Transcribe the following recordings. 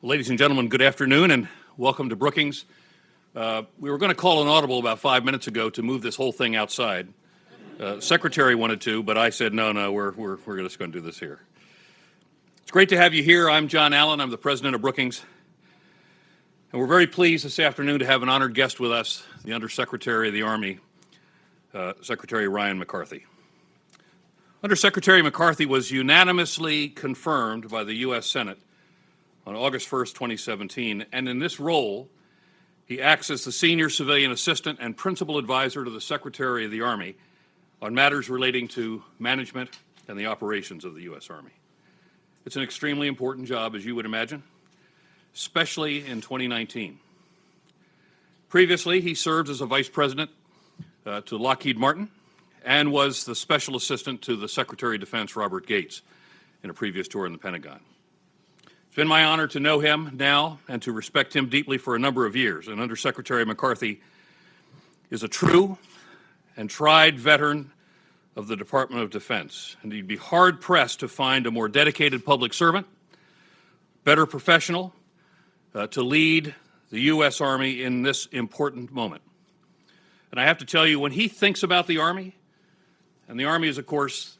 Ladies and gentlemen, good afternoon and welcome to Brookings. We were going to call an audible about 5 minutes ago to move this whole thing outside. Secretary wanted to, but I said, no, we're just going to do this here. It's great to have you here. I'm John Allen. I'm the president of Brookings. And we're very pleased this afternoon to have an honored guest with us, the Undersecretary of the Army, Secretary Ryan McCarthy. Undersecretary McCarthy was unanimously confirmed by the U.S. Senate on August 1st, 2017, and in this role, he acts as the senior civilian assistant and principal advisor to the Secretary of the Army on matters relating to management and the operations of the U.S. Army. It's an extremely important job, as you would imagine, especially in 2019. Previously, he served as a vice president to Lockheed Martin and was the special assistant to the Secretary of Defense, Robert Gates, in a previous tour in the Pentagon. It's been my honor to know him now and to respect him deeply for a number of years. And Undersecretary McCarthy is a true and tried veteran of the Department of Defense, and he'd be hard-pressed to find a more dedicated public servant, better professional, to lead the U.S. Army in this important moment. And I have to tell you, when he thinks about the Army, and the Army is, of course,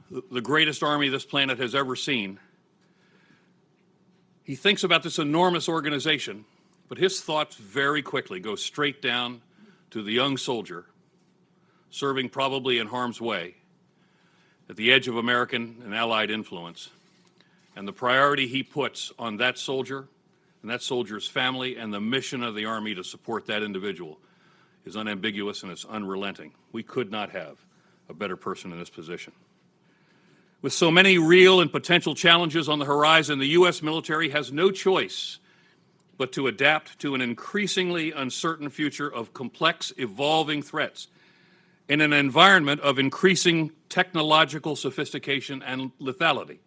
the greatest Army this planet has ever seen, he thinks about this enormous organization, but his thoughts very quickly go straight down to the young soldier serving probably in harm's way at the edge of American and Allied influence, and the priority he puts on that soldier and that soldier's family and the mission of the Army to support that individual is unambiguous and it's unrelenting. We could not have a better person in this position. With so many real and potential challenges on the horizon, the U.S. military has no choice but to adapt to an increasingly uncertain future of complex, evolving threats in an environment of increasing technological sophistication and lethality.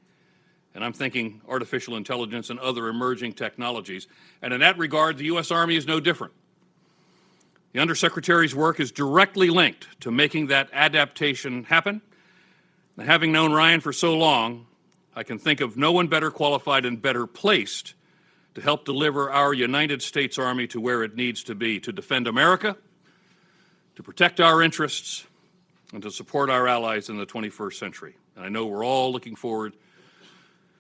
And I'm thinking artificial intelligence and other emerging technologies. And in that regard, the U.S. Army is no different. The Undersecretary's work is directly linked to making that adaptation happen. And having known Ryan for so long, I can think of no one better qualified and better placed to help deliver our United States Army to where it needs to be, to defend America, to protect our interests, and to support our allies in the 21st century. And I know we're all looking forward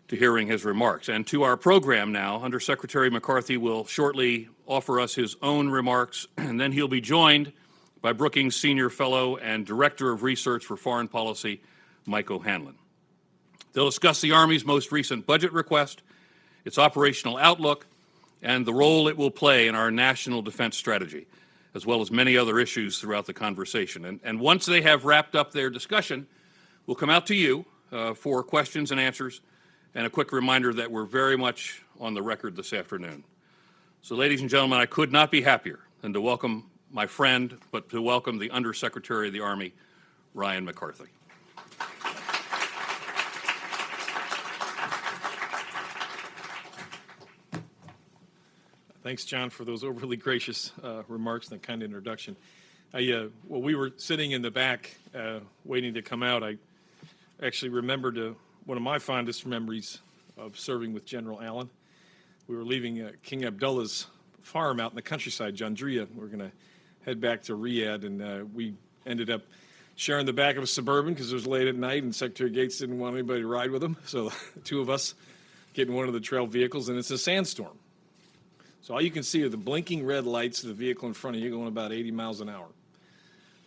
to hearing his remarks. And to our program now, Undersecretary McCarthy will shortly offer us his own remarks, and then he'll be joined by Brookings Senior Fellow and Director of Research for Foreign Policy, Mike O'Hanlon. They'll discuss the Army's most recent budget request, its operational outlook, and the role it will play in our national defense strategy, as well as many other issues throughout the conversation. And once they have wrapped up their discussion, we'll come out to you for questions and answers, and a quick reminder that we're very much on the record this afternoon. So, ladies and gentlemen, I could not be happier than to welcome my friend, but to welcome the Undersecretary of the Army, Ryan McCarthy. Thanks, John, for those overly gracious remarks and that kind introduction. While we were sitting in the back waiting to come out, I actually remembered one of my fondest memories of serving with General Allen. We were leaving King Abdullah's farm out in the countryside, Jandria. We were going to head back to Riyadh, and we ended up sharing the back of a Suburban because it was late at night, and Secretary Gates didn't want anybody to ride with him. So the two of us get in one of the trail vehicles, and it's a sandstorm. So all you can see are the blinking red lights of the vehicle in front of you going about 80 miles an hour.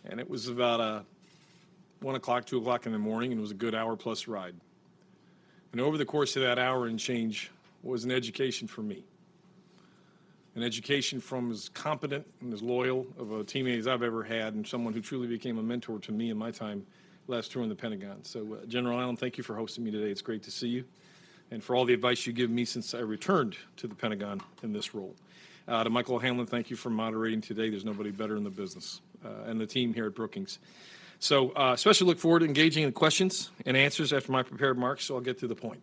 And it was about 1 o'clock, 2 o'clock in the morning, and it was a good hour-plus ride. And over the course of that hour and change was an education for me. An education from as competent and as loyal of a teammate as I've ever had, and someone who truly became a mentor to me in my time last tour in the Pentagon. So, General Allen, thank you for hosting me today. It's great to see you, and for all the advice you give me since I returned to the Pentagon in this role. To Michael O'Hanlon, thank you for moderating today. There's nobody better in the business, and the team here at Brookings. So especially look forward to engaging in questions and answers after my prepared remarks, so I'll get to the point.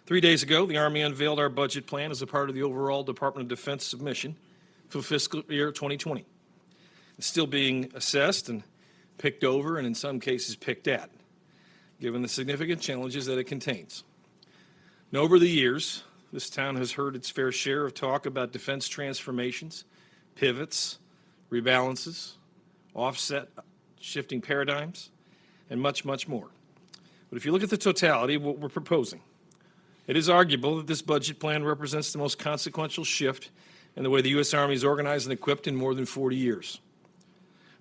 3 days ago, the Army unveiled our budget plan as a part of the overall Department of Defense submission for fiscal year 2020. It's still being assessed and picked over and in some cases picked at, given the significant challenges that it contains. And over the years, this town has heard its fair share of talk about defense transformations, pivots, rebalances, offset, shifting paradigms, and much, much more. But if you look at the totality of what we're proposing, it is arguable that this budget plan represents the most consequential shift in the way the U.S. Army is organized and equipped in more than 40 years.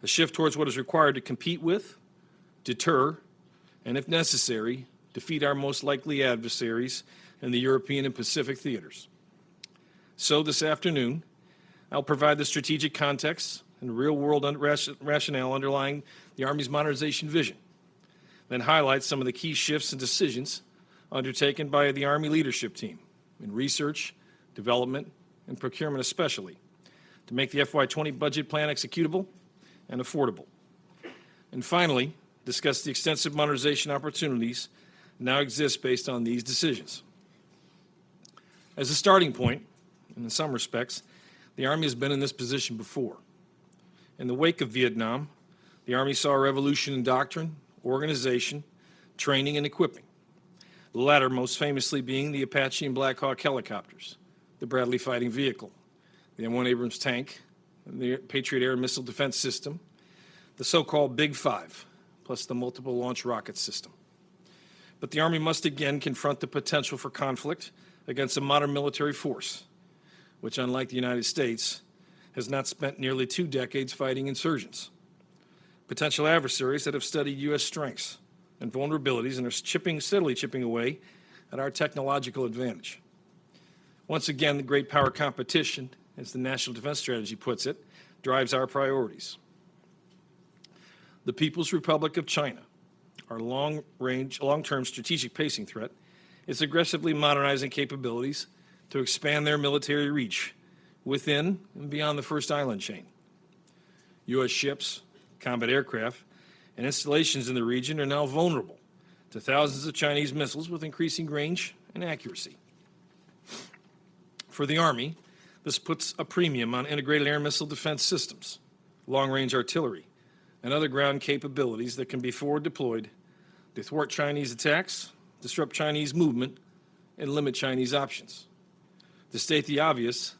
A shift towards what is required to compete with, deter, and if necessary, defeat our most likely adversaries in the European and Pacific theaters. So this afternoon, I'll provide the strategic context and real-world rationale underlying the Army's modernization vision, then highlight some of the key shifts and decisions undertaken by the Army leadership team in research, development, and procurement especially, to make the FY20 budget plan executable and affordable. And finally, discuss the extensive modernization opportunities that now exist based on these decisions. As a starting point, and in some respects, the Army has been in this position before. In the wake of Vietnam, the Army saw a revolution in doctrine, organization, training, and equipping, the latter most famously being the Apache and Black Hawk helicopters, the Bradley fighting vehicle, the M1 Abrams tank, and the Patriot air and missile defense system, the so-called Big Five, plus the multiple launch rocket system. But the Army must again confront the potential for conflict against a modern military force, which, unlike the United States, has not spent nearly 2 decades fighting insurgents. Potential adversaries that have studied U.S. strengths and vulnerabilities and are steadily chipping away at our technological advantage. Once again, the great power competition, as the National Defense Strategy puts it, drives our priorities. The People's Republic of China, our long-term strategic pacing threat, is aggressively modernizing capabilities to expand their military reach within and beyond the first island chain. U.S. ships, combat aircraft, and installations in the region are now vulnerable to thousands of Chinese missiles with increasing range and accuracy. For the Army, this puts a premium on integrated air missile defense systems, long-range artillery, and other ground capabilities that can be forward deployed to thwart Chinese attacks, disrupt Chinese movement, and limit Chinese options. To state the obvious,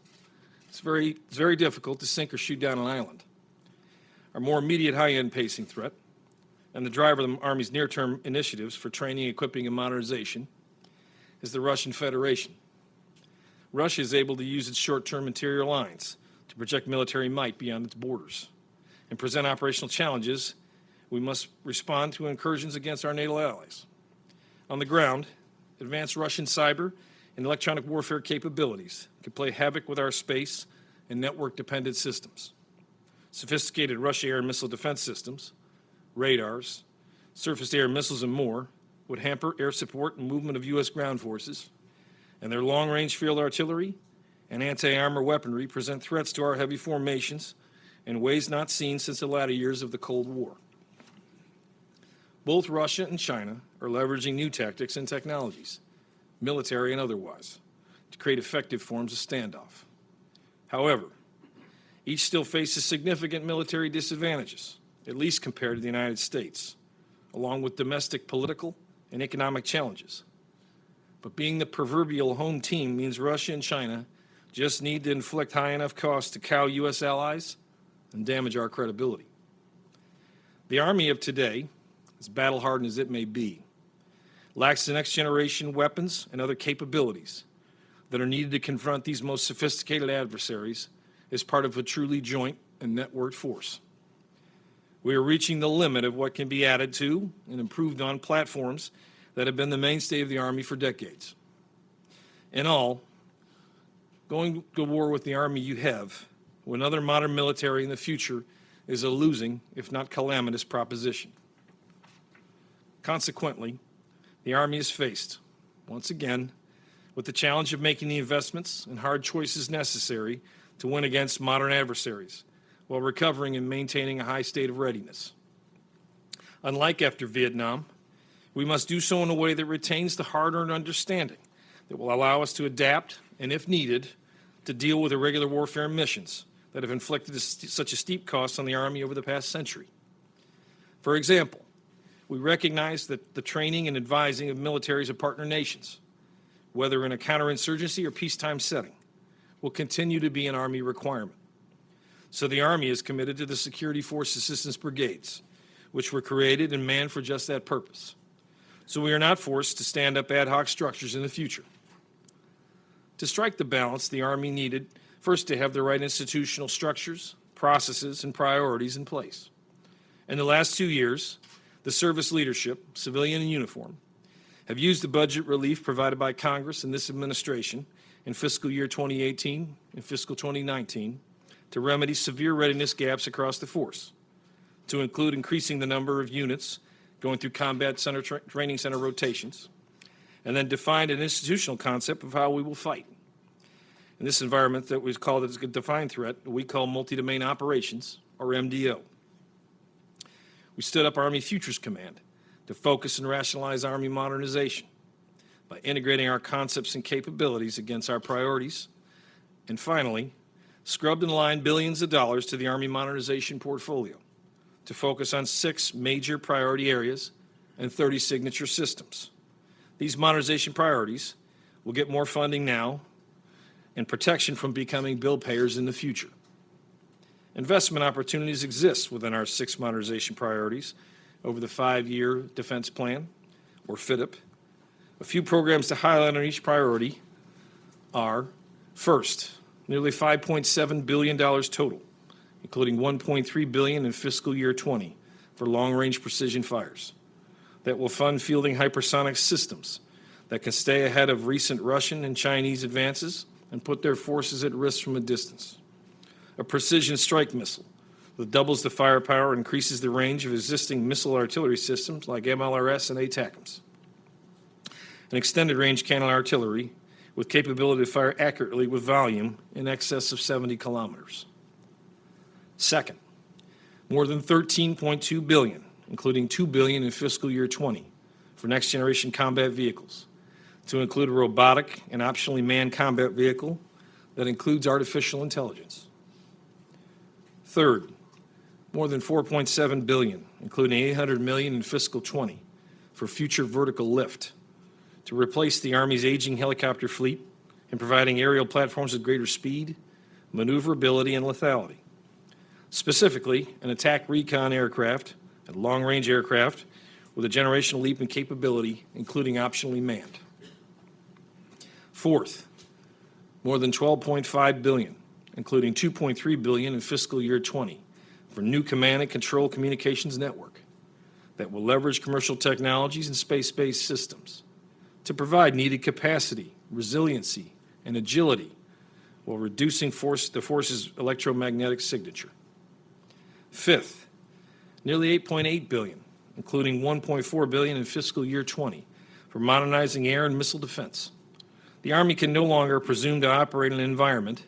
it's very difficult to sink or shoot down an island. Our more immediate high-end pacing threat, and the driver of the Army's near-term initiatives for training, equipping, and modernization, is the Russian Federation. Russia is able to use its short-term interior lines to project military might beyond its borders and present operational challenges. We must respond to incursions against our NATO allies. On the ground, advanced Russian cyber and electronic warfare capabilities could play havoc with our space and network-dependent systems. Sophisticated Russian air and missile defense systems, radars, surface-to-air missiles, and more would hamper air support and movement of U.S. ground forces, and their long-range field artillery and anti-armor weaponry present threats to our heavy formations in ways not seen since the latter years of the Cold War. Both Russia and China are leveraging new tactics and technologies, military and otherwise, to create effective forms of standoff. However, each still faces significant military disadvantages, at least compared to the United States, along with domestic political and economic challenges. But being the proverbial home team means Russia and China just need to inflict high enough costs to cow U.S. allies and damage our credibility. The Army of today, as battle-hardened as it may be, lacks the next-generation weapons and other capabilities that are needed to confront these most sophisticated adversaries as part of a truly joint and networked force. We are reaching the limit of what can be added to and improved on platforms that have been the mainstay of the Army for decades. In all, going to war with the Army you have with another modern military in the future is a losing, if not calamitous, proposition. Consequently, the Army is faced, once again, with the challenge of making the investments and hard choices necessary to win against modern adversaries while recovering and maintaining a high state of readiness. Unlike after Vietnam, we must do so in a way that retains the hard-earned understanding that will allow us to adapt and, if needed, to deal with irregular warfare missions that have inflicted such a steep cost on the Army over the past century. For example, we recognize that the training and advising of militaries of partner nations, whether in a counterinsurgency or peacetime setting, will continue to be an Army requirement. So the Army is committed to the Security Force Assistance Brigades, which were created and manned for just that purpose. So we are not forced to stand up ad hoc structures in the future. To strike the balance, the Army needed first to have the right institutional structures, processes, and priorities in place. In the last 2 years, the service leadership, civilian and uniform, have used the budget relief provided by Congress and this administration in fiscal year 2018 and fiscal 2019 to remedy severe readiness gaps across the force, to include increasing the number of units going through combat center training center rotations, and then defined an institutional concept of how we will fight. In this environment that we call it a defined threat, we call multi-domain operations, or MDO. We stood up Army Futures Command to focus and rationalize Army modernization by integrating our concepts and capabilities against our priorities, and finally, scrubbed and aligned billions of dollars to the Army modernization portfolio to focus on 6 major priority areas and 30 signature systems. These modernization priorities will get more funding now and protection from becoming bill payers in the future. Investment opportunities exist within our 6 modernization priorities over the 5-year defense plan, or FIDP. A few programs to highlight on each priority are, first, nearly $5.7 billion total, including $1.3 billion in fiscal year 20 for long-range precision fires, that will fund fielding hypersonic systems that can stay ahead of recent Russian and Chinese advances and put their forces at risk from a distance. A precision strike missile that doubles the firepower and increases the range of existing missile artillery systems like MLRS and ATACMS. An extended range cannon artillery with capability to fire accurately with volume in excess of 70 kilometers. Second, more than $13.2 billion, including $2 billion in fiscal year 20 for next generation combat vehicles, to include a robotic and optionally manned combat vehicle that includes artificial intelligence. Third, more than $4.7 billion, including $800 million in fiscal 20 for future vertical lift to replace the Army's aging helicopter fleet and providing aerial platforms with greater speed, maneuverability, and lethality. Specifically, an attack recon aircraft and long-range aircraft with a generational leap in capability, including optionally manned. Fourth, more than $12.5 billion, including $2.3 billion in fiscal year 20 for new command and control communications network that will leverage commercial technologies and space-based systems to provide needed capacity, resiliency, and agility while reducing the force's electromagnetic signature. Fifth, nearly $8.8 billion, including $1.4 billion in fiscal year 20 for modernizing air and missile defense. The Army can no longer presume to operate in an environment,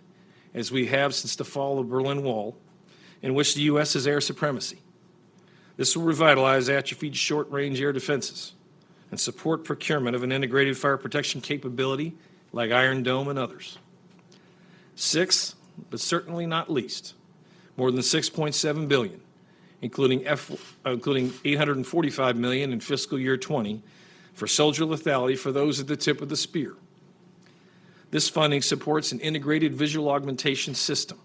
as we have since the fall of the Berlin Wall, in which the U.S. has air supremacy. This will revitalize atrophied short-range air defenses and support procurement of an integrated fire protection capability like Iron Dome and others. Sixth, but certainly not least, more than $6.7 billion, including $845 million in fiscal year 20 for soldier lethality for those at the tip of the spear. This funding supports an integrated visual augmentation system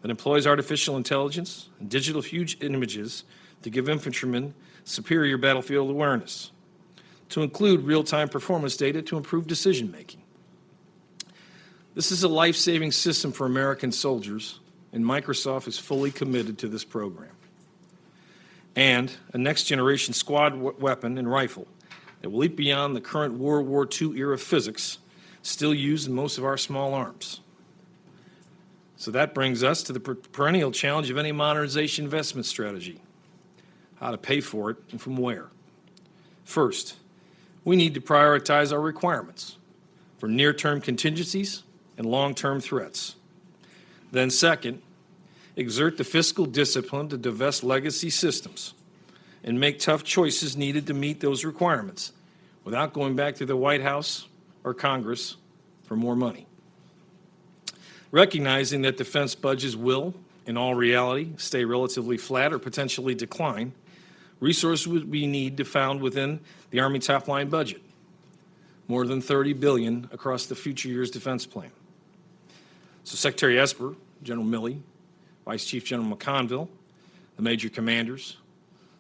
that employs artificial intelligence and digital huge images to give infantrymen superior battlefield awareness, to include real-time performance data to improve decision-making. This is a life-saving system for American soldiers, and Microsoft is fully committed to this program. And a next-generation squad weapon and rifle that will leap beyond the current World War II era physics still used in most of our small arms. So that brings us to the perennial challenge of any modernization investment strategy: how to pay for it and from where. First, we need to prioritize our requirements for near-term contingencies and long-term threats. Then second, exert the fiscal discipline to divest legacy systems and make tough choices needed to meet those requirements without going back to the White House or Congress for more money. Recognizing that defense budgets will, in all reality, stay relatively flat or potentially decline, resources would be need to found within the Army top-line budget. more than $30 billion across the future years defense plan. So Secretary Esper, General Milley, Vice Chief General McConville, the major commanders,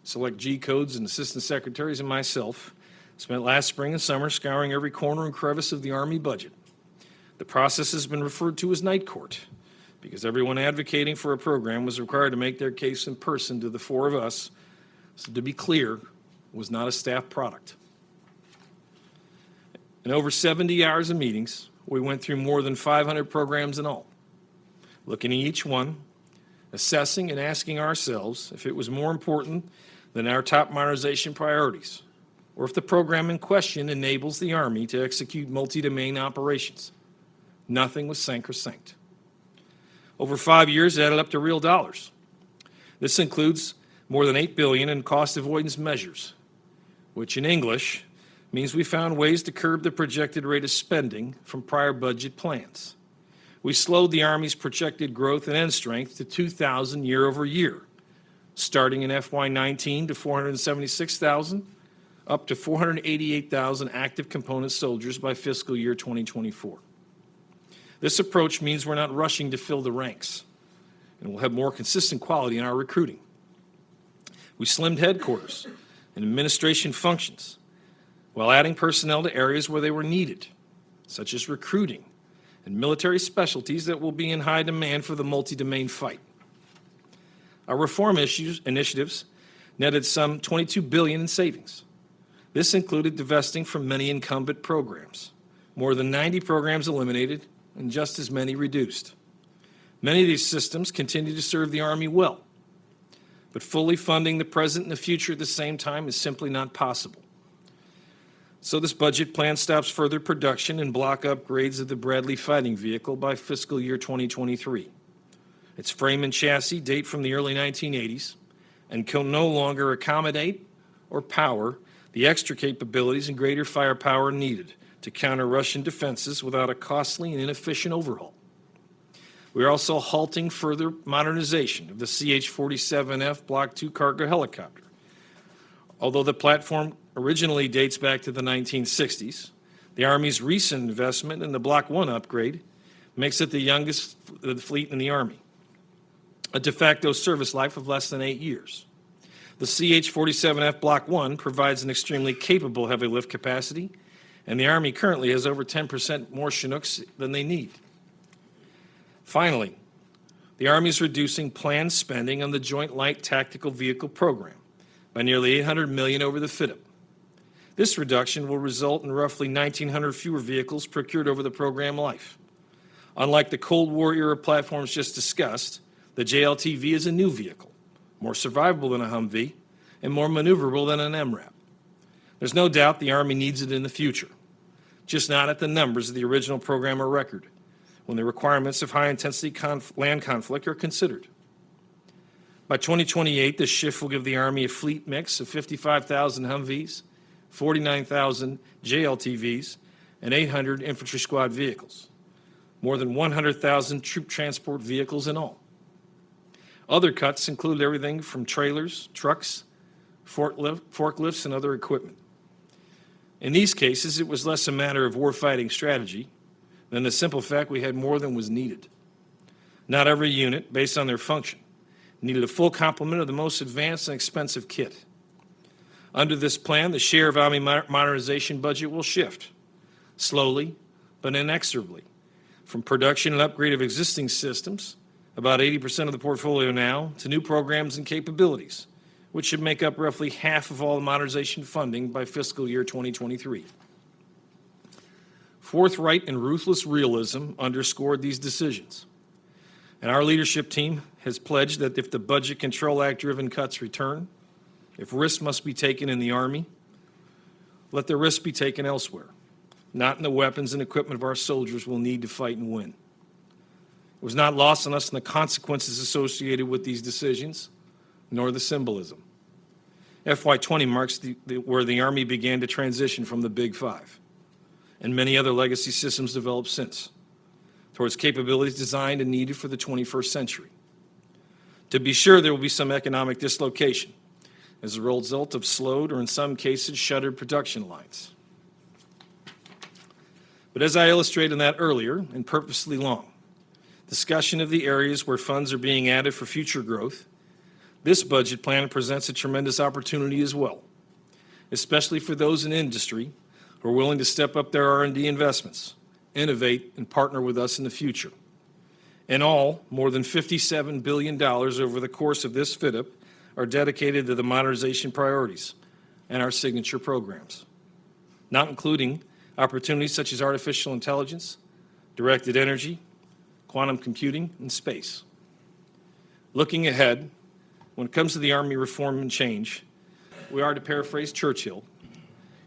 select G codes and assistant secretaries, and myself spent last spring and summer scouring every corner and crevice of the Army budget. The process has been referred to as night court because everyone advocating for a program was required to make their case in person to the four of us. So to be clear, it was not a staff product. In over 70 hours of meetings, we went through more than 500 programs in all, looking at each one, assessing and asking ourselves if it was more important than our top modernization priorities, or if the program in question enables the Army to execute multi-domain operations. Nothing was sacrosanct. Over 5 years, it added up to real dollars. This includes more than $8 billion in cost avoidance measures, which in English means we found ways to curb the projected rate of spending from prior budget plans. We slowed the Army's projected growth in end strength to 2,000 year over year, starting in FY19 to 476,000, up to 488,000 active component soldiers by fiscal year 2024. This approach means we're not rushing to fill the ranks, and we'll have more consistent quality in our recruiting. We slimmed headquarters and administration functions while adding personnel to areas where they were needed, such as recruiting and military specialties that will be in high demand for the multi-domain fight. Our reform initiatives netted some $22 billion in savings. This included divesting from many incumbent programs, more than 90 programs eliminated, and just as many reduced. Many of these systems continue to serve the Army well, but fully funding the present and the future at the same time is simply not possible. So this budget plan stops further production and block upgrades of the Bradley fighting vehicle by fiscal year 2023. Its frame and chassis date from the early 1980s and can no longer accommodate or power the extra capabilities and greater firepower needed to counter Russian defenses without a costly and inefficient overhaul. We are also halting further modernization of the CH-47F Block II cargo helicopter. Although the platform originally dates back to the 1960s, the Army's recent investment in the Block I upgrade makes it the youngest fleet in the Army, a de facto service life of less than 8 years. The CH-47F Block I provides an extremely capable heavy lift capacity, and the Army currently has over 10% more Chinooks than they need. Finally, the Army is reducing planned spending on the Joint Light Tactical Vehicle program by nearly $800 million over the FYDP. This reduction will result in roughly 1,900 fewer vehicles procured over the program life. Unlike the Cold War era platforms just discussed, the JLTV is a new vehicle, more survivable than a Humvee and more maneuverable than an MRAP. There's no doubt the Army needs it in the future, just not at the numbers of the original program or record, when the requirements of high-intensity land conflict are considered. By 2028, this shift will give the Army a fleet mix of 55,000 Humvees, 49,000 JLTVs, and 800 infantry squad vehicles, more than 100,000 troop transport vehicles in all. Other cuts include everything from trailers, trucks, forklifts, and other equipment. In these cases, it was less a matter of warfighting strategy than the simple fact we had more than was needed. Not every unit, based on their function, needed a full complement of the most advanced and expensive kit. Under this plan, the share of Army modernization budget will shift, slowly but inexorably, from production and upgrade of existing systems, about 80% of the portfolio now, to new programs and capabilities, which should make up roughly half of all the modernization funding by fiscal year 2023. Forthright and ruthless realism underscored these decisions, and our leadership team has pledged that if the Budget Control Act-driven cuts return, if risks must be taken in the Army, let the risks be taken elsewhere, not in the weapons and equipment of our soldiers will need to fight and win. It was not lost on us in the consequences associated with these decisions, nor the symbolism. FY20 marks where the Army began to transition from the Big Five, and many other legacy systems developed since, towards capabilities designed and needed for the 21st century. To be sure, there will be some economic dislocation as a result of slowed or, in some cases, shuttered production lines. But as I illustrated in that earlier, and purposely long, discussion of the areas where funds are being added for future growth, this budget plan presents a tremendous opportunity as well, especially for those in industry who are willing to step up their R&D investments, innovate, and partner with us in the future. In all, more than $57 billion over the course of this FYDP are dedicated to the modernization priorities and our signature programs, not including opportunities such as artificial intelligence, directed energy, quantum computing, and space. Looking ahead, when it comes to the Army reform and change, we are, to paraphrase Churchill,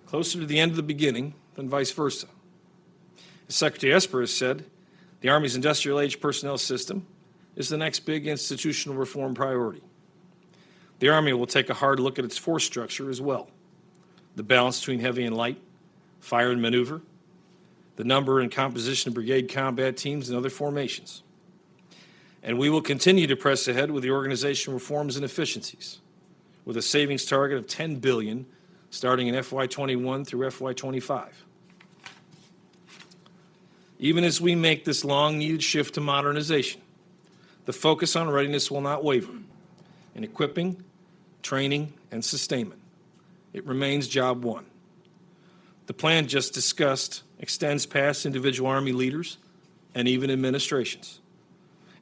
closer to the end of the beginning than vice versa. As Secretary Esper has said, the Army's industrial age personnel system is the next big institutional reform priority. The Army will take a hard look at its force structure as well, the balance between heavy and light, fire and maneuver, the number and composition of brigade combat teams and other formations. And we will continue to press ahead with the organizational reforms and efficiencies, with a savings target of $10 billion starting in FY21 through FY25. Even as we make this long-needed shift to modernization, the focus on readiness will not waver in equipping, training, and sustainment. It remains job one. The plan just discussed extends past individual Army leaders and even administrations.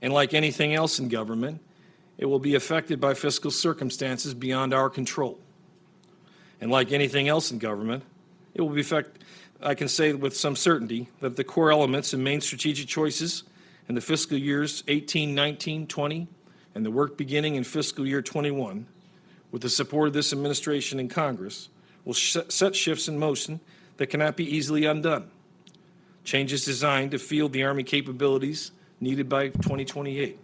And like anything else in government, it will be affected by fiscal circumstances beyond our control. And like anything else in government, it will be affected. I can say with some certainty that the core elements and main strategic choices in the fiscal years 18, 19, 20, and the work beginning in fiscal year 21, with the support of this administration and Congress, will set shifts in motion that cannot be easily undone. Changes designed to field the Army capabilities needed by 2028.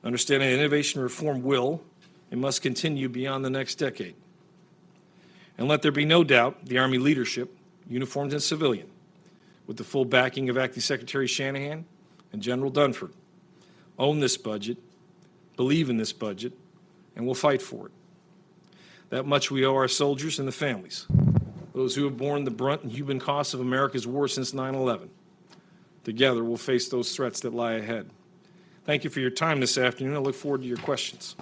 Understanding that innovation reform will and must continue beyond the next decade. And let there be no doubt, the Army leadership, uniformed and civilian, with the full backing of Acting Secretary Shanahan and General Dunford, own this budget, believe in this budget, and will fight for it. That much we owe our soldiers and the families, those who have borne the brunt and human costs of America's war since 9/11. Together, we'll face those threats that lie ahead. Thank you for your time this afternoon. I look forward to your questions.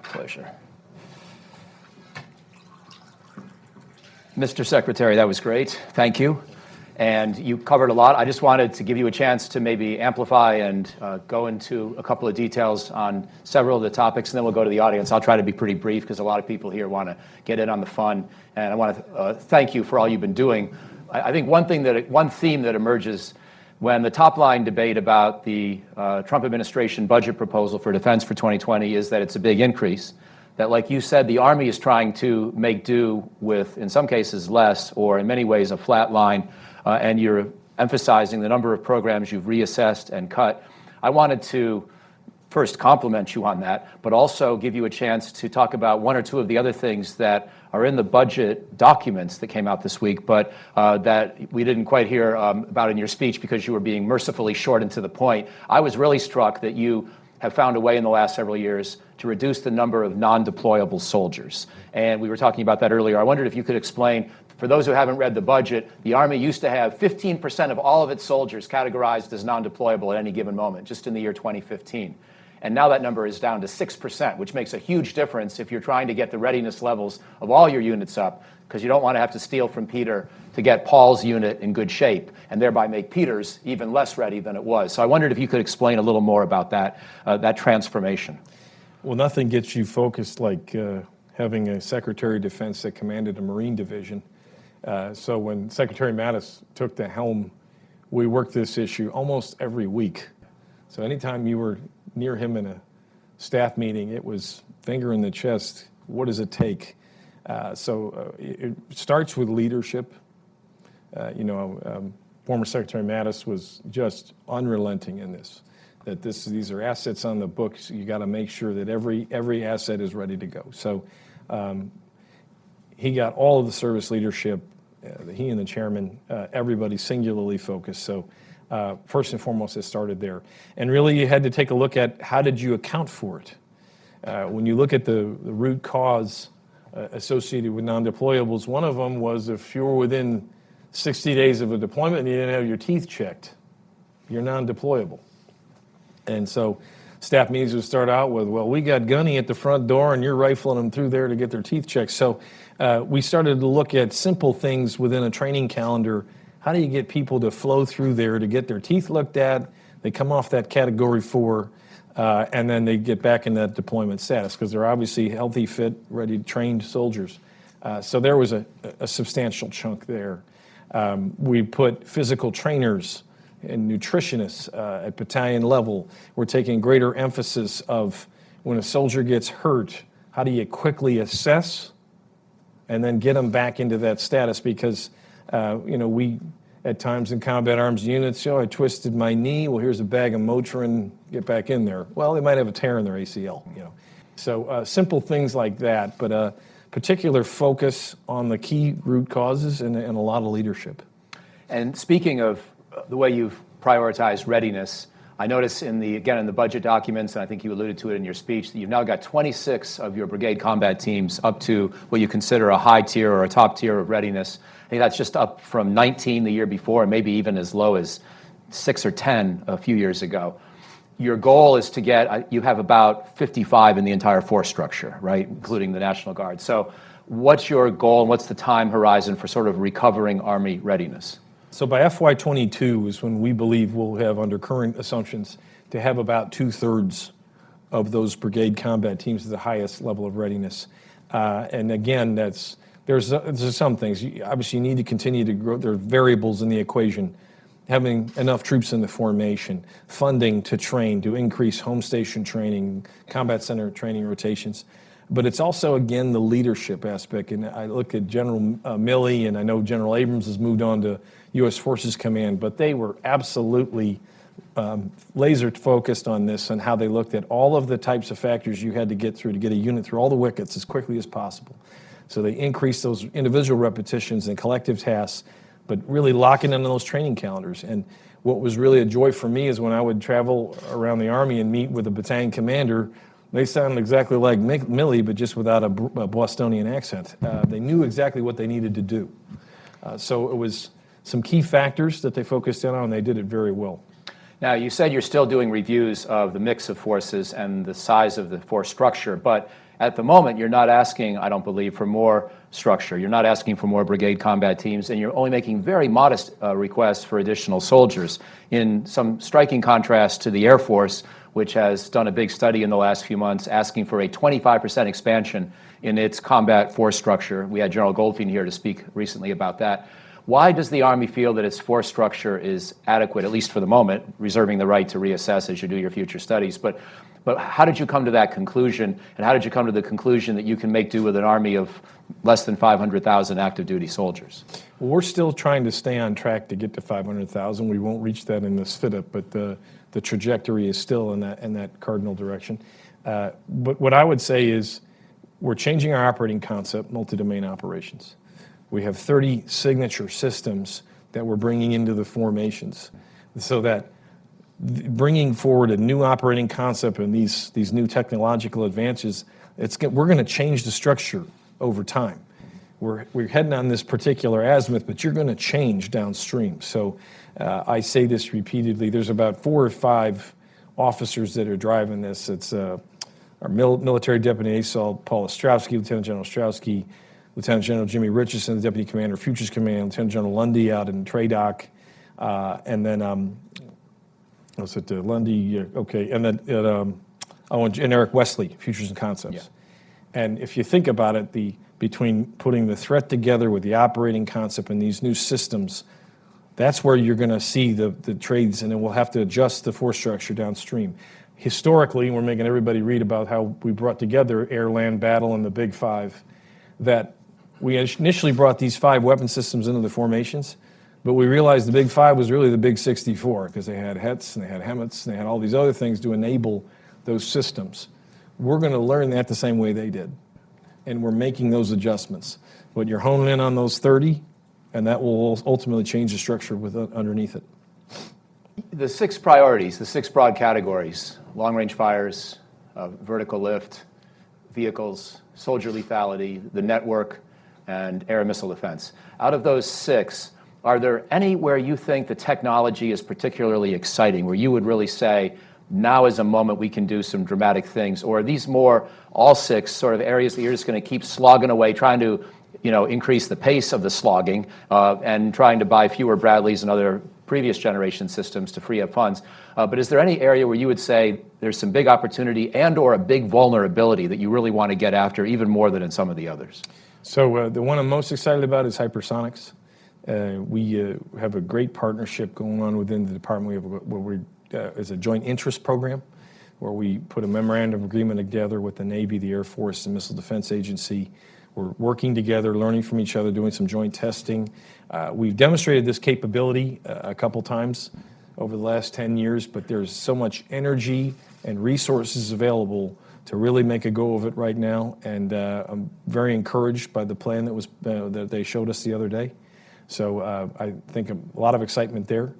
Pleasure. Mr. Secretary, that was great. Thank you. And you covered a lot. I just wanted to give you a chance to maybe amplify and go into a couple of details on several of the topics, and then we'll go to the audience. I'll try to be pretty brief because a lot of people here want to get in on the fun. And I want to thank you for all you've been doing. I think one theme that emerges when the top-line debate about the Trump administration budget proposal for defense for 2020 is that it's a big increase, that, like you said, the Army is trying to make do with, in some cases, less, or in many ways, a flat line, and you're emphasizing the number of programs you've reassessed and cut. I wanted to first compliment you on that, but also give you a chance to talk about one or two of the other things that are in the budget documents that came out this week, but that we didn't quite hear about in your speech because you were being mercifully short and to the point. I was really struck that you have found a way in the last several years to reduce the number of non-deployable soldiers. And we were talking about that earlier. I wondered if you could explain, for those who haven't read the budget, the Army used to have 15% of all of its soldiers categorized as non-deployable at any given moment, just in the year 2015. And now that number is down to 6%, which makes a huge difference if you're trying to get the readiness levels of all your units up, because you don't want to have to steal from Peter to get Paul's unit in good shape, and thereby make Peter's even less ready than it was. So I wondered if you could explain a little more about that transformation. Well, nothing gets you focused like having a Secretary of Defense that commanded a Marine division. So when Secretary Mattis took the helm, we worked this issue almost every week. So anytime you were near him in a staff meeting, it was finger in the chest. What does it take? It starts with leadership. Former Secretary Mattis was just unrelenting in this. that these are assets on the books. You got to make sure that every asset is ready to go. So he got all of the service leadership, he and the chairman, everybody singularly focused. So first and foremost, it started there. And really you had to take a look at how did you account for it? When you look at the root cause associated with non-deployables, one of them was if you were within 60 days of a deployment and you didn't have your teeth checked, you're non-deployable. And so staff meetings would start out with, well, we got Gunny at the front door and you're rifling them through there to get their teeth checked. So we started to look at simple things within a training calendar. How do you get people to flow through there to get their teeth looked at? They come off that Category 4, and then they get back in that deployment status because they're obviously healthy, fit, ready, trained soldiers. So there was a substantial chunk there. We put physical trainers and nutritionists at battalion level. We're taking greater emphasis of when a soldier gets hurt, how do you quickly assess and then get them back into that status? Because, we, at times in combat arms units, I twisted my knee. Well, here's a bag of Motrin, get back in there. Well, they might have a tear in their ACL, So simple things like that, but a particular focus on the key root causes and a lot of leadership. And speaking of the way you've prioritized readiness, I notice in the budget documents, and I think you alluded to it in your speech, that you've now got 26 of your brigade combat teams up to what you consider a high tier or a top tier of readiness. I think that's just up from 19 the year before, and maybe even as low as 6 or 10 a few years ago. Your goal is to get, you have about 55 in the entire force structure, right, including the National Guard. So what's your goal and what's the time horizon for sort of recovering Army readiness? So by FY22 is when we believe we'll have, under current assumptions, to have about 2/3 of those brigade combat teams at the highest level of readiness. And again, there's some things. Obviously, you need to continue to grow. There are variables in the equation. Having enough troops in the formation, funding to train, to increase home station training, combat center training rotations. But it's also, again, the leadership aspect. And I look at General Milley, and I know General Abrams has moved on to U.S. Forces Command, but they were absolutely laser focused on this and how they looked at all of the types of factors you had to get through to get a unit through all the wickets as quickly as possible. So they increased those individual repetitions and collective tasks, but really locking in on those training calendars. And what was really a joy for me is when I would travel around the Army and meet with a battalion commander, they sounded exactly like Milley, but just without a Bostonian accent. They knew exactly what they needed to do. So it was some key factors that they focused in on, and they did it very well. Now, you said you're still doing reviews of the mix of forces and the size of the force structure, but at the moment, you're not asking, I don't believe, for more structure. You're not asking for more brigade combat teams, and you're only making very modest requests for additional soldiers, in some striking contrast to the Air Force, which has done a big study in the last few months asking for a 25% expansion in its combat force structure. We had General Goldfein here to speak recently about that. Why does the Army feel that its force structure is adequate, at least for the moment, reserving the right to reassess as you do your future studies? But how did you come to that conclusion, and how did you come to the conclusion that you can make do with an Army of less than 500,000 active duty soldiers? Well, we're still trying to stay on track to get to 500,000. We won't reach that in this fit-up, but the trajectory is still in that cardinal direction. But what I would say is we're changing our operating concept, multi-domain operations. We have 30 signature systems that we're bringing into the formations, so that bringing forward a new operating concept and these new technological advances, we're going to change the structure over time. We're heading on this particular azimuth, but you're going to change downstream. So I say this repeatedly. There's about 4 or 5 officers that are driving this. It's our military deputy ASAL, Paul Ostrowski, Lieutenant General Ostrowski, Lieutenant General Jimmy Richardson, the Deputy Commander of Futures Command, Lieutenant General Lundy out in TRADOC, and then was it Lundy? Okay, and then and Eric Wesley, Futures and Concepts. Yeah. And if you think about it, between putting the threat together with the operating concept and these new systems, that's where you're going to see the trades, and then we'll have to adjust the force structure downstream. Historically, we're making everybody read about how we brought together air, land, battle, and the Big Five, that we initially brought these 5 weapon systems into the formations. But we realized the Big Five was really the Big 64 because they had HETs and they had HEMETs and they had all these other things to enable those systems. We're going to learn that the same way they did, and we're making those adjustments. But you're honing in on those 30, and that will ultimately change the structure underneath it. The 6 priorities, the 6 broad categories: long-range fires, vertical lift, vehicles, soldier lethality, the network, and air and missile defense. Out of those 6, are there any where you think the technology is particularly exciting, where you would really say, now is a moment we can do some dramatic things? Or are these more, all 6, sort of areas that you're just going to keep slogging away, trying to increase the pace of the slogging and trying to buy fewer Bradleys and other previous generation systems to free up funds? But is there any area where you would say there's some big opportunity and or a big vulnerability that you really want to get after even more than in some of the others? So the one I'm most excited about is hypersonics. We have a great partnership going on within the department. We have is a joint interest program where we put a memorandum of agreement together with the Navy, the Air Force, the Missile Defense Agency. We're working together, learning from each other, doing some joint testing. We've demonstrated this capability a couple times over the last 10 years, but there's so much energy and resources available to really make a go of it right now. And I'm very encouraged by the plan that they showed us the other day. So I think a lot of excitement there.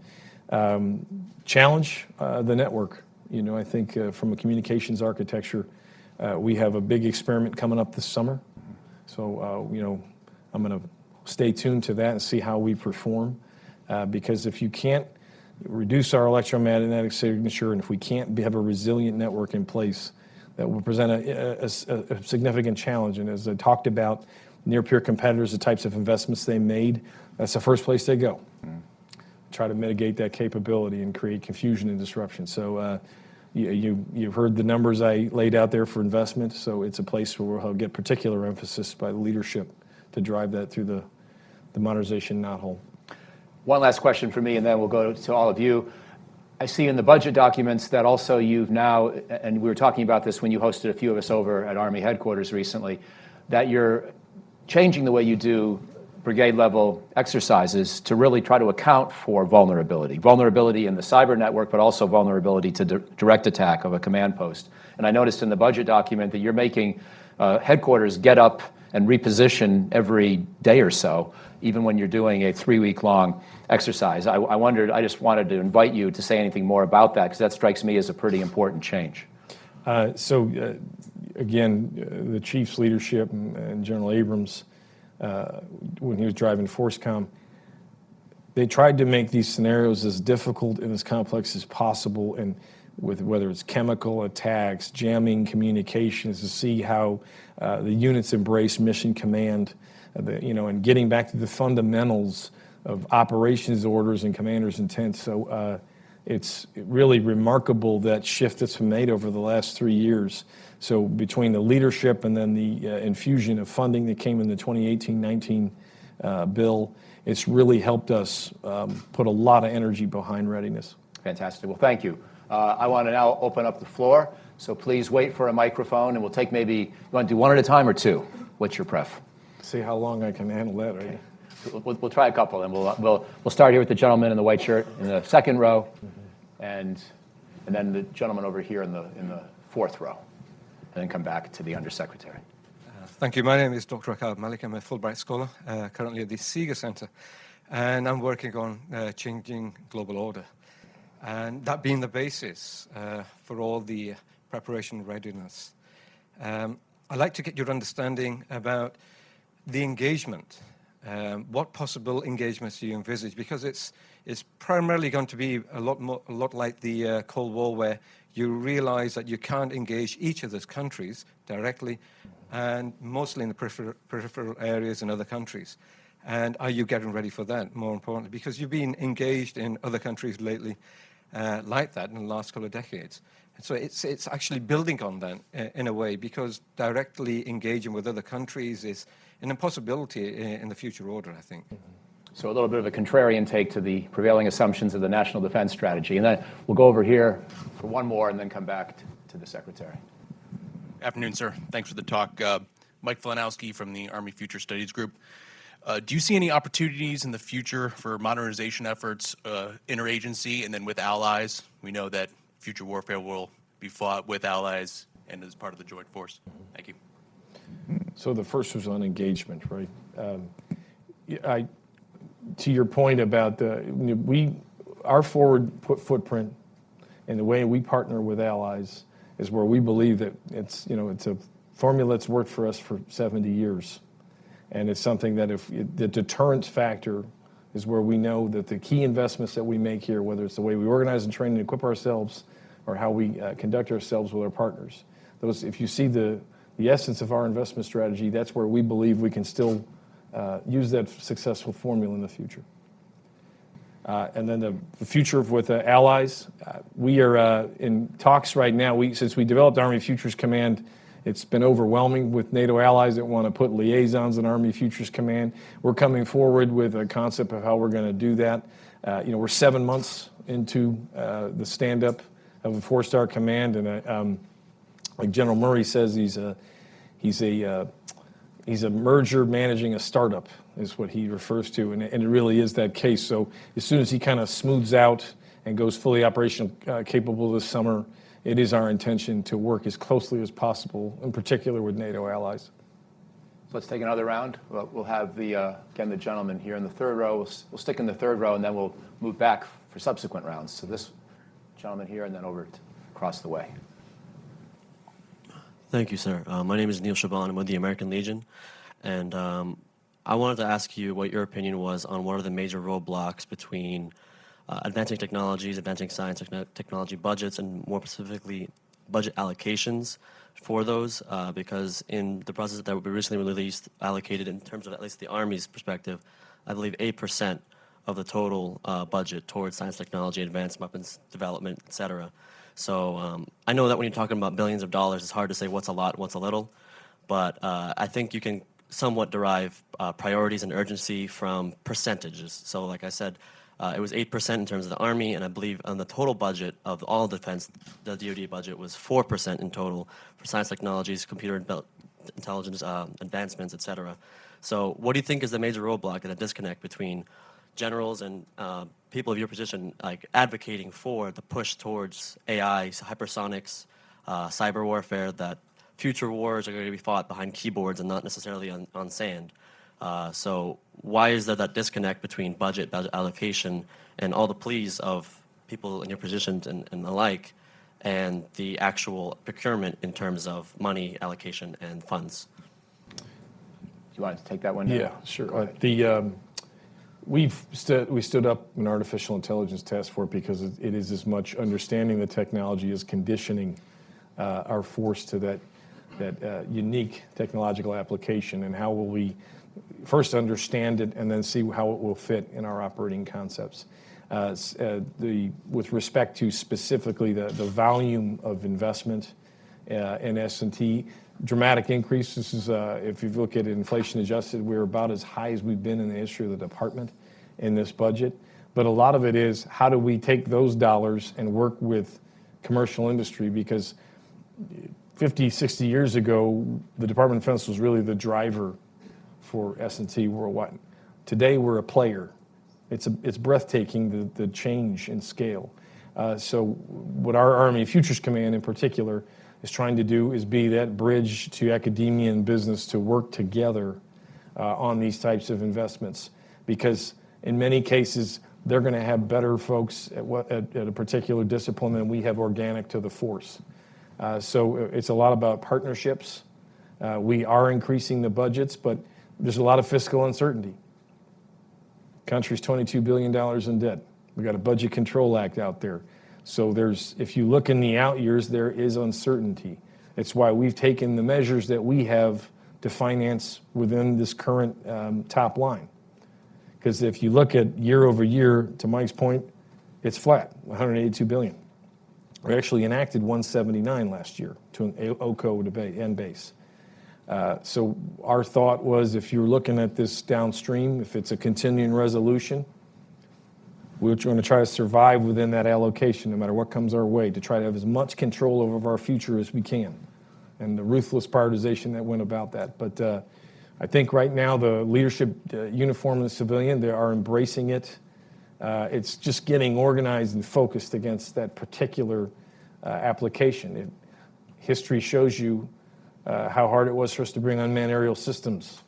Challenge the network. I think from a communications architecture, we have a big experiment coming up this summer. So, I'm going to stay tuned to that and see how we perform. Because if you can't reduce our electromagnetic signature, and if we can't have a resilient network in place, that will present a significant challenge. And as I talked about near-peer competitors, the types of investments they made, that's the first place they go. Try to mitigate that capability and create confusion and disruption. So you've heard the numbers I laid out there for investment, so it's a place where we'll get particular emphasis by the leadership to drive that through the modernization knothole. One last question for me, and then we'll go to all of you. I see in the budget documents that also you've now, and we were talking about this when you hosted a few of us over at Army headquarters recently, that you're changing the way you do brigade-level exercises to really try to account for vulnerability in the cyber network, but also vulnerability to direct attack of a command post. And I noticed in the budget document that you're making headquarters get up and reposition every day or so, even when you're doing a 3-week-long exercise. I just wanted to invite you to say anything more about that, because that strikes me as a pretty important change. Again, the Chief's leadership and General Abrams, when he was driving FORCECOM, they tried to make these scenarios as difficult and as complex as possible, and with whether it's chemical attacks, jamming communications, to see how the units embrace mission command, and getting back to the fundamentals of operations orders and commander's intent. So it's really remarkable that shift that's been made over the last 3 years. So between the leadership and then the infusion of funding that came in the 2018-19 bill, it's really helped us put a lot of energy behind readiness. Fantastic. Well, thank you. I want to now open up the floor. So please wait for a microphone, and we'll take maybe, you want to do one at a time or two? What's your pref? See how long I can handle that, right? Okay. We'll try a couple, and we'll start here with the gentleman in the white shirt in the second row, and then the gentleman over here in the fourth row, and then come back to the Undersecretary. Thank you. My name is Dr. Akab Malik. I'm a Fulbright scholar, currently at the Seeger Center, and I'm working on changing global order, and that being the basis for all the preparation readiness. I'd like to get your understanding about the engagement. What possible engagements do you envisage? Because it's primarily going to be a lot like the Cold War, where you realize that you can't engage each of those countries directly, and mostly in the peripheral areas in other countries. And are you getting ready for that, more importantly? Because you've been engaged in other countries lately like that in the last couple of decades. And so it's actually building on that in a way, because directly engaging with other countries is an impossibility in the future order, I think. So a little bit of a contrarian take to the prevailing assumptions of the national defense strategy. And then we'll go over here for one more and then come back to the Secretary. Afternoon, sir. Thanks for the talk. Mike Filanowski from the Army Future Studies Group. Do you see any opportunities in the future for modernization efforts interagency and then with allies? We know that future warfare will be fought with allies and as part of the joint force. Thank you. So the first was on engagement, right? To your point about our forward footprint and the way we partner with allies is where we believe that it's a formula that's worked for us for 70 years. And it's something that if the deterrence factor is where we know that the key investments that we make here, whether it's the way we organize and train and equip ourselves or how we conduct ourselves with our partners, if you see the essence of our investment strategy, that's where we believe we can still use that successful formula in the future. And then the future with the allies, we are in talks right now. Since we developed Army Futures Command, it's been overwhelming with NATO allies that want to put liaisons in Army Futures Command. We're coming forward with a concept of how we're going to do that. We're 7 months into the stand-up of a 4-star command, and like General Murray says, he's a merger managing a startup, is what he refers to, and it really is that case. So as soon as he kind of smooths out and goes fully operational capable this summer, it is our intention to work as closely as possible, in particular with NATO allies. So let's take another round. We'll have again the gentleman here in the third row. We'll stick in the third row, and then we'll move back for subsequent rounds. So this gentleman here, and then over across the way. Thank you, sir. My name is Neil Shaban. I'm with the American Legion, and I wanted to ask you what your opinion was on what are the major roadblocks between advancing technologies, advancing science technology budgets, and more specifically, budget allocations for those, because in the process that we recently released, allocated in terms of at least the Army's perspective, I believe 8% of the total budget towards science, technology, advanced weapons development, et cetera. So I know that when you're talking about billions of dollars, it's hard to say what's a lot, what's a little, but I think you can somewhat derive priorities and urgency from percentages. So like I said, it was 8% in terms of the Army, and I believe on the total budget of all defense, the DoD budget was 4% in total for science technologies, computer intelligence advancements, et cetera. So what do you think is the major roadblock and the disconnect between generals and people of your position like advocating for the push towards AI, hypersonics, cyber warfare, that future wars are going to be fought behind keyboards and not necessarily on sand? So why is there that disconnect between budget allocation and all the pleas of people in your positions and the like, and the actual procurement in terms of money allocation and funds? Do you want to take that one? Yeah, sure. We stood up an artificial intelligence task force because it is as much understanding the technology as conditioning our force to that unique technological application, and how will we first understand it and then see how it will fit in our operating concepts. With respect to specifically the volume of investment in S&T, dramatic increase. This is, if you look at it inflation adjusted, we're about as high as we've been in the history of the department in this budget. But a lot of it is how do we take those dollars and work with commercial industry, because 50, 60 years ago, the Department of Defense was really the driver for S&T worldwide. Today, we're a player. It's breathtaking, the change in scale. So what our Army Futures Command in particular is trying to do is be that bridge to academia and business to work together on these types of investments, because in many cases, they're going to have better folks at a particular discipline than we have organic to the force. So it's a lot about partnerships. We are increasing the budgets, but there's a lot of fiscal uncertainty. Country's $22 billion in debt. We got a Budget Control Act out there. So if you look in the out years, there is uncertainty. It's why we've taken the measures that we have to finance within this current top line. Because if you look at year over year, to Mike's point, it's flat, $182 billion. We actually enacted 179 last year to an OCO to end base. So our thought was, if you're looking at this downstream, if it's a continuing resolution, we're going to try to survive within that allocation, no matter what comes our way, to try to have as much control over our future as we can, and the ruthless prioritization that went about that. But I think right now the leadership, uniform and civilian, they are embracing it. It's just getting organized and focused against that particular application. History shows you how hard it was for us to bring unmanned aerial systems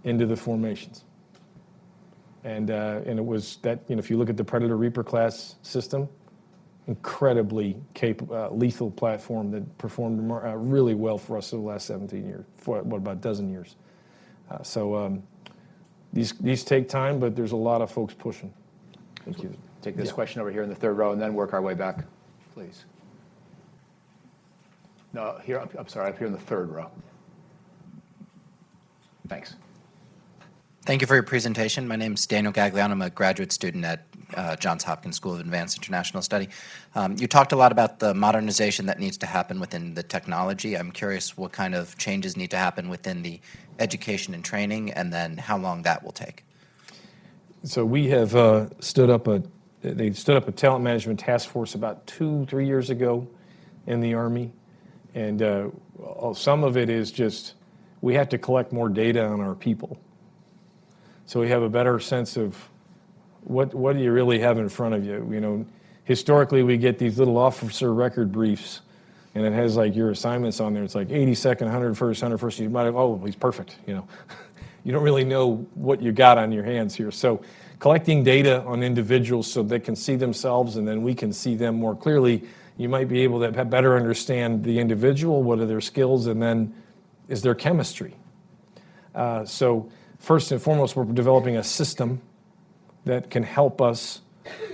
into the formations. And it was that, if you look at the Predator Reaper class system, incredibly lethal platform that performed really well for us over the last 17 years, for about a dozen years. These take time, but there's a lot of folks pushing. Thank you. Take this question over here in the third row and then work our way back, please. No, here, I'm sorry, up here in the third row. Thanks. Thank you for your presentation. My name is Daniel Gagliano. I'm a graduate student at Johns Hopkins School of Advanced International Study. You talked a lot about the modernization that needs to happen within the technology. I'm curious what kind of changes need to happen within the education and training, and then how long that will take. So we have stood up a talent management task force about 2-3 years ago in the Army, and some of it is just we have to collect more data on our people, so we have a better sense of what do you really have in front of you. Historically we get these little officer record briefs, and it has like your assignments on there. It's like 82nd, 101st, 101st. You might have, oh, he's perfect. You don't really know what you got on your hands here. So collecting data on individuals so they can see themselves and then we can see them more clearly, you might be able to better understand the individual, what are their skills, and then is there chemistry. So first and foremost, we're developing a system that can help us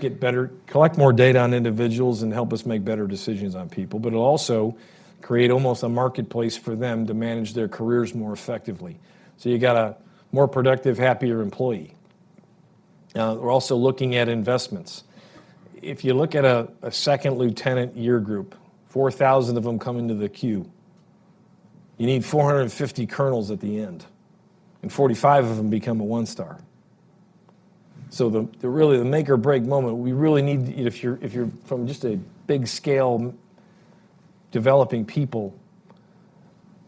get better, collect more data on individuals and help us make better decisions on people, but it'll also create almost a marketplace for them to manage their careers more effectively. So you got a more productive, happier employee. We're also looking at investments. If you look at a second lieutenant year group, 4,000 of them come into the queue. You need 450 colonels at the end, and 45 of them become a one-star. So the make or break moment, we really need, if you're from just a big scale developing people,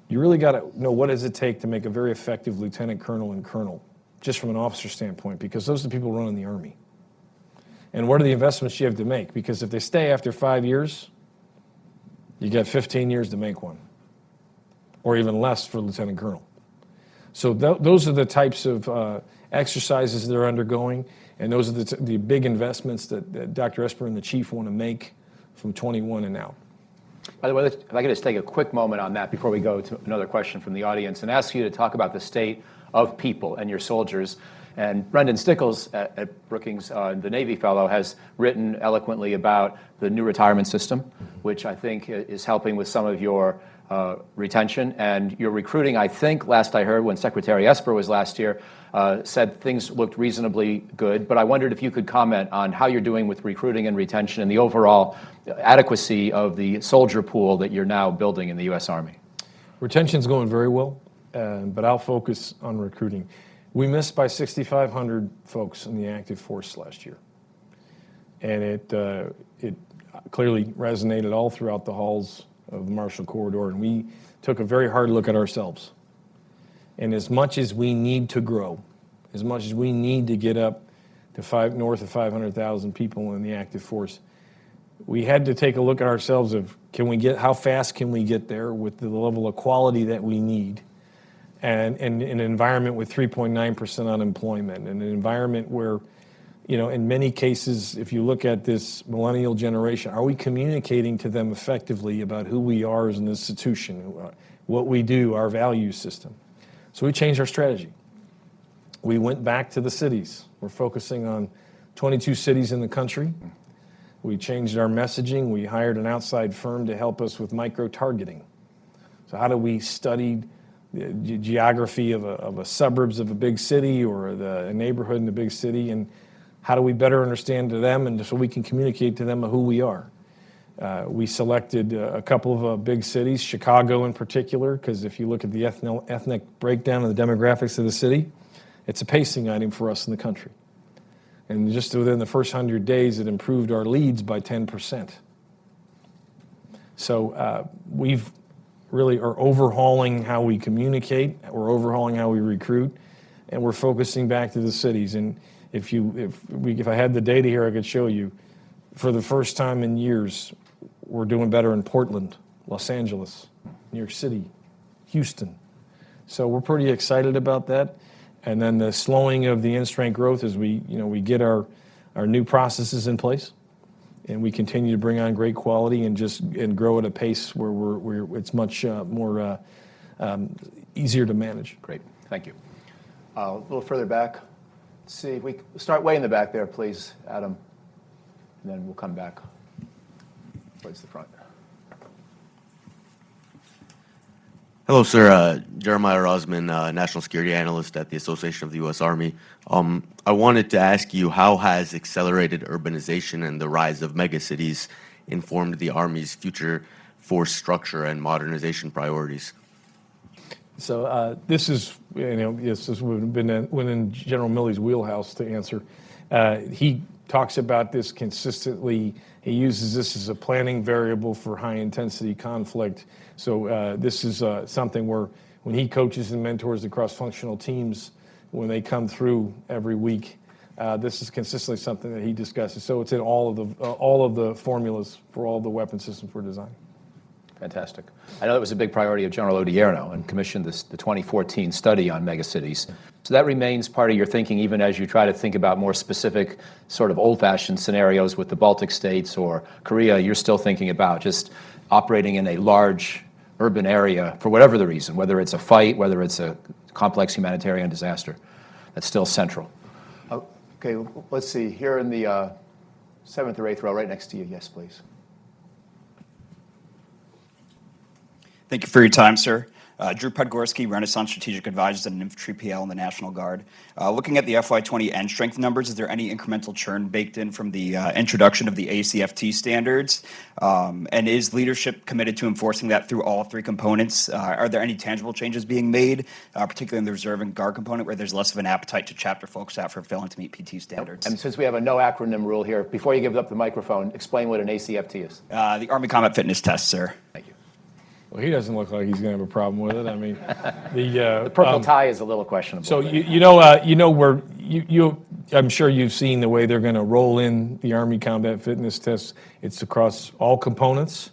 you really got to know what does it take to make a very effective lieutenant colonel and colonel, just from an officer standpoint, because those are the people running the Army. And what are the investments you have to make? Because if they stay after 5 years, you got 15 years to make one, or even less for lieutenant colonel. So those are the types of exercises they're undergoing, and those are the big investments that Dr. Esper and the chief want to make from 21 and out. By the way, if I could just take a quick moment on that before we go to another question from the audience and ask you to talk about the state of people and your soldiers. And Brendan Stickles at Brookings, the Navy fellow, has written eloquently about the new retirement system, which I think is helping with some of your retention. And your recruiting, I think, last I heard when Secretary Esper was last year, said things looked reasonably good. But I wondered if you could comment on how you're doing with recruiting and retention and the overall adequacy of the soldier pool that you're now building in the U.S. Army. Retention's going very well, but I'll focus on recruiting. We missed by 6,500 folks in the active force last year. And it clearly resonated all throughout the halls of the Marshall Corridor, and we took a very hard look at ourselves. And as much as we need to grow, as much as we need to get up to north of 500,000 people in the active force, we had to take a look at ourselves of how fast can we get there with the level of quality that we need, and in an environment with 3.9% unemployment, and an environment where, in many cases, if you look at this millennial generation, are we communicating to them effectively about who we are as an institution, what we do, our value system? So we changed our strategy. We went back to the cities. We're focusing on 22 cities in the country. We changed our messaging. We hired an outside firm to help us with micro-targeting. So how do we study the geography of a suburbs of a big city or a neighborhood in a big city, and how do we better understand to them and so we can communicate to them who we are? We selected a couple of big cities, Chicago in particular, because if you look at the ethnic breakdown of the demographics of the city, it's a pacing item for us in the country. And just within the first 100 days, it improved our leads by 10%. So we've really are overhauling how we communicate, we're overhauling how we recruit, and we're focusing back to the cities. And if I had the data here, I could show you. For the first time in years, we're doing better in Portland, Los Angeles, New York City, Houston. So we're pretty excited about that. And then the slowing of the in-strength growth as we get our new processes in place, and we continue to bring on great quality and grow at a pace where it's much more easier to manage. Great, thank you. A little further back. Let's see if we start way in the back there, please, Adam, and then we'll come back towards the front. Hello, sir. Jeremiah Rosman, National Security Analyst at the Association of the U.S. Army. I wanted to ask you, how has accelerated urbanization and the rise of megacities informed the Army's future force structure and modernization priorities? So this is, this has been within General Milley's wheelhouse to answer. He talks about this consistently. He uses this as a planning variable for high-intensity conflict. So this is something where when he coaches and mentors the cross-functional teams, when they come through every week, this is consistently something that he discusses. So it's in all of the formulas for all the weapon systems we're designing. Fantastic. I know that was a big priority of General Odierno and commissioned the 2014 study on megacities. So that remains part of your thinking even as you try to think about more specific sort of old-fashioned scenarios with the Baltic states or Korea. You're still thinking about just operating in a large urban area for whatever the reason, whether it's a fight, whether it's a complex humanitarian disaster. That's still central. Okay, let's see. Here in the 7th or 8th row, right next to you. Yes, please. Thank you for your time, sir. Drew Podgorski, Renaissance Strategic Advisors and Infantry PL in the National Guard. Looking at the FY20 end strength numbers, is there any incremental churn baked in from the introduction of the ACFT standards? And is leadership committed to enforcing that through all three components? Are there any tangible changes being made, particularly in the Reserve and Guard component, where there's less of an appetite to chapter folks out for failing to meet PT standards? And since we have a no acronym rule here, before you give up the microphone, explain what an ACFT is. The Army Combat Fitness Test, sir. Thank you. Well, he doesn't look like he's going to have a problem with it. I mean, the purple tie is a little questionable. So I'm sure you've seen the way they're going to roll in the Army Combat Fitness Test. It's across all components,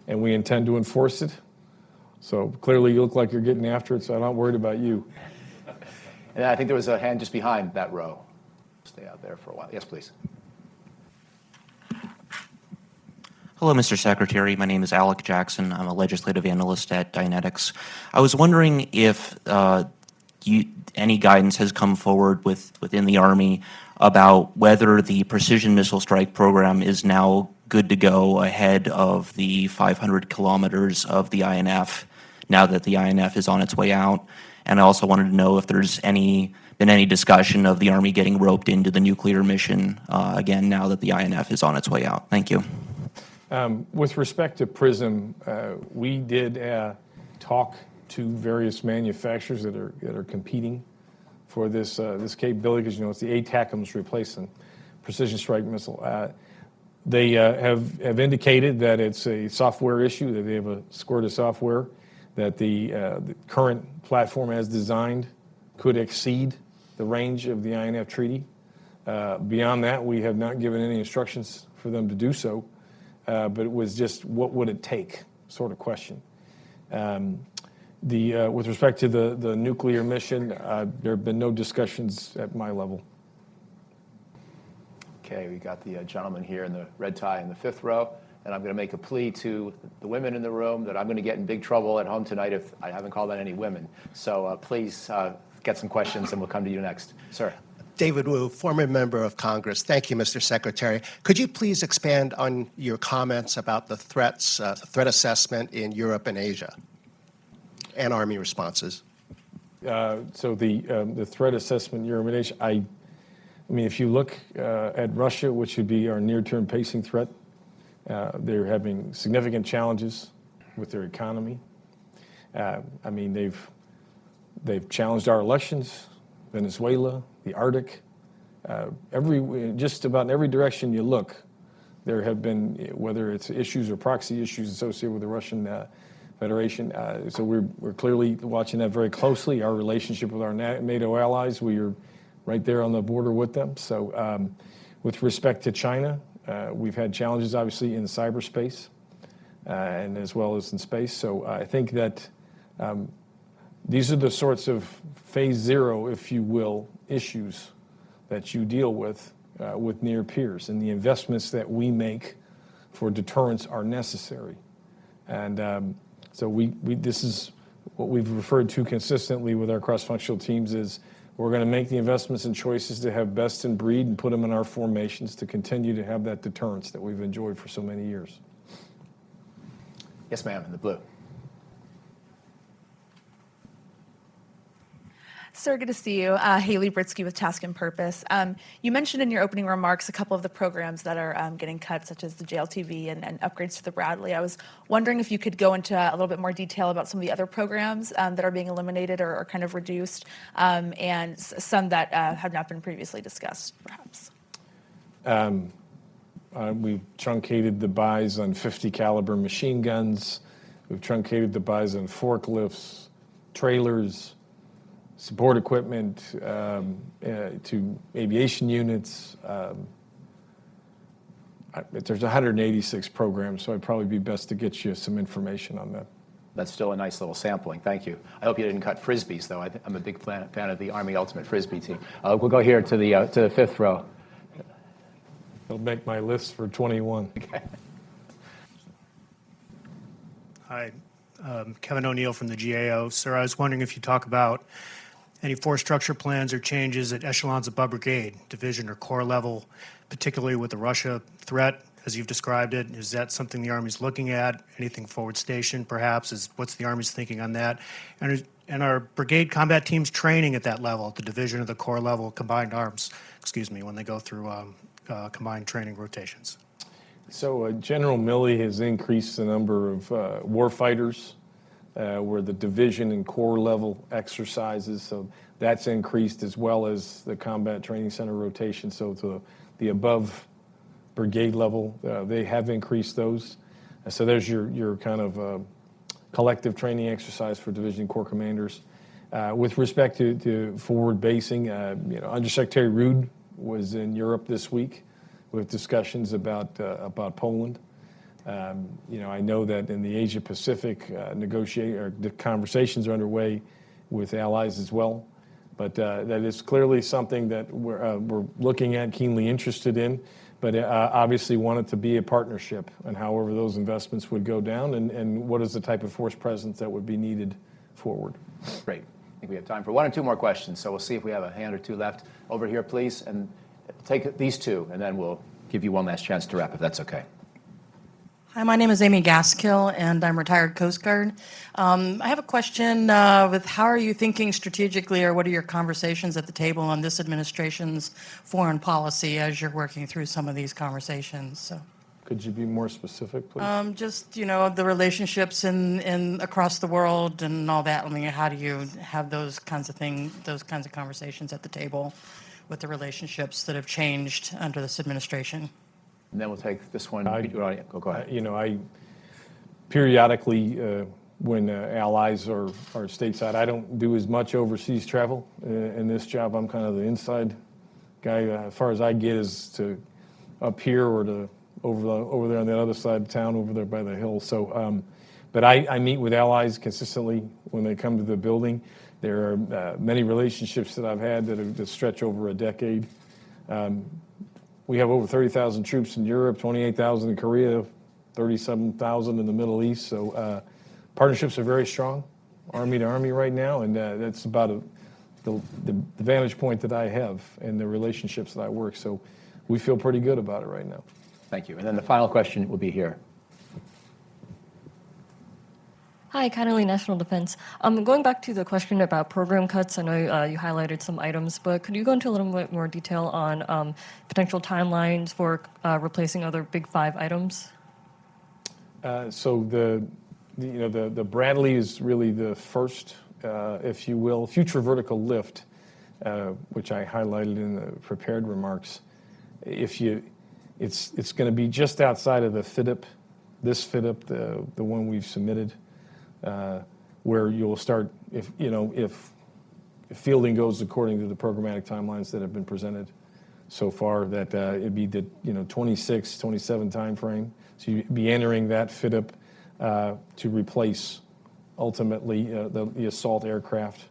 and we intend to enforce it. So clearly, you look like you're getting after it. So I'm not worried about you. And I think there was a hand just behind that row. Stay out there for a while. Yes, please. Hello, Mr. Secretary. My name is Alec Jackson. I'm a legislative analyst at Dynetics. I was wondering if any guidance has come forward within the Army about whether the precision missile strike program is now good to go ahead of the 500 kilometers of the INF, now that the INF is on its way out. And I also wanted to know if there's been any discussion of the Army getting roped into the nuclear mission again, now that the INF is on its way out. Thank you. With respect to PRISM, we did talk to various manufacturers that are competing for this capability, because it's the ATACMS replacement precision strike missile. They have indicated that it's a software issue, that they have a squirt of software, that the current platform as designed could exceed the range of the INF treaty. Beyond that, we have not given any instructions for them to do so. But it was just what would it take sort of question. With respect to the nuclear mission, there have been no discussions at my level. Okay, we got the gentleman here in the red tie in the 5th row, and I'm going to make a plea to the women in the room that I'm going to get in big trouble at home tonight if I haven't called on any women. So please get some questions, and we'll come to you next. Sir. David Wu, former member of Congress. Thank you, Mr. Secretary. Could you please expand on your comments about the threat assessment in Europe and Asia and Army responses? So the threat assessment in Europe and Asia, I mean, if you look at Russia, which would be our near-term pacing threat, they're having significant challenges with their economy. I mean, they've challenged our elections, Venezuela, the Arctic, just about in every direction you look, there have been, whether it's issues or proxy issues associated with the Russian Federation. So we're clearly watching that very closely. Our relationship with our NATO allies, we are right there on the border with them. So with respect to China, we've had challenges, obviously, in cyberspace and as well as in space. So I think that these are the sorts of phase zero, if you will, issues that you deal with near peers. And the investments that we make for deterrence are necessary. And so this is what we've referred to consistently with our cross-functional teams is we're going to make the investments and choices to have best in breed and put them in our formations to continue to have that deterrence that we've enjoyed for so many years. Yes, ma'am, in the blue. Sir, good to see you. Haley Britsky with Task and Purpose. You mentioned in your opening remarks a couple of the programs that are getting cut, such as the JLTV and upgrades to the Bradley. I was wondering if you could go into a little bit more detail about some of the other programs that are being eliminated or kind of reduced, and some that have not been previously discussed, perhaps. We've truncated the buys on 50 caliber machine guns. We've truncated the buys on forklifts, trailers, support equipment to aviation units. There's 186 programs, so it'd probably be best to get you some information on that. That's still a nice little sampling. Thank you. I hope you didn't cut Frisbees, though. I'm a big fan of the Army Ultimate Frisbee team. We'll go here to the fifth row. It'll make my list for 21. Okay. Hi, Kevin O'Neill from the GAO. Sir, I was wondering if you talk about any force structure plans or changes at echelons above brigade, division, or corps level, particularly with the Russia threat, as you've described it. Is that something the Army's looking at? Anything forward station, perhaps? What's the Army's thinking on that? And are brigade combat teams training at that level, at the division or the corps level, combined arms, when they go through combined training rotations? So General Milley has increased the number of warfighters where the division and corps level exercises. So that's increased, as well as the combat training center rotation. So to the above brigade level, they have increased those. So there's your kind of collective training exercise for division corps commanders. With respect to forward basing, Undersecretary Rude was in Europe this week with discussions about Poland. I know that in the Asia Pacific the conversations are underway with allies as well, but that is clearly something that we're looking at, keenly interested in, but obviously want it to be a partnership, and however those investments would go down, and what is the type of force presence that would be needed forward. Great. I think we have time for one or two more questions, so we'll see if we have a hand or two left. Over here, please, and take these two, and then we'll give you one last chance to wrap, if that's okay. Hi, my name is Amy Gaskill, and I'm retired Coast Guard. I have a question with how are you thinking strategically, or what are your conversations at the table on this administration's foreign policy as you're working through some of these conversations? So, could you be more specific, please? Just, the relationships in across the world and all that. I mean, how do you have those kinds of things, those kinds of conversations at the table with the relationships that have changed under this administration? And then we'll take this one. Go ahead. I periodically, when allies are stateside, I don't do as much overseas travel. In this job, I'm kind of the inside guy. As far as I get is to up here or to over there on the other side of town, over there by the hill. So, but I meet with allies consistently when they come to the building. There are many relationships that I've had that stretch over a decade. We have over 30,000 troops in Europe, 28,000 in Korea, 37,000 in the Middle East. So partnerships are very strong, Army to Army right now, and that's about the vantage point that I have and the relationships that I work. So we feel pretty good about it right now. Thank you. And then the final question will be here. Hi, Connolly, National Defense. Going back to the question about program cuts, I know you highlighted some items, but could you go into a little bit more detail on potential timelines for replacing other big five items? So the Bradley is really the first, if you will, future vertical lift, which I highlighted in the prepared remarks. It's going to be just outside of the FIDIP, this FIDIP, the one we've submitted. where you'll start, if fielding goes according to the programmatic timelines that have been presented so far, that it'd be the 26, 27 timeframe. So you'd be entering that fit-up to replace ultimately the assault aircraft.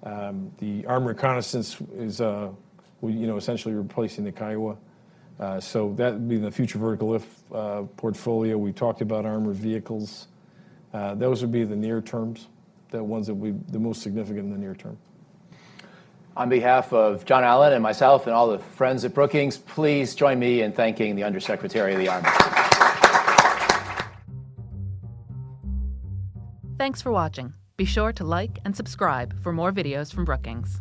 The armed reconnaissance is essentially replacing the Kiowa. So that would be the future vertical lift portfolio. We talked about armored vehicles. Those would be the near terms, the ones that would be the most significant in the near term. On behalf of John Allen and myself and all the friends at Brookings, please join me in thanking the Undersecretary of the Army. Thanks for watching. Be sure to like and subscribe for more videos from Brookings.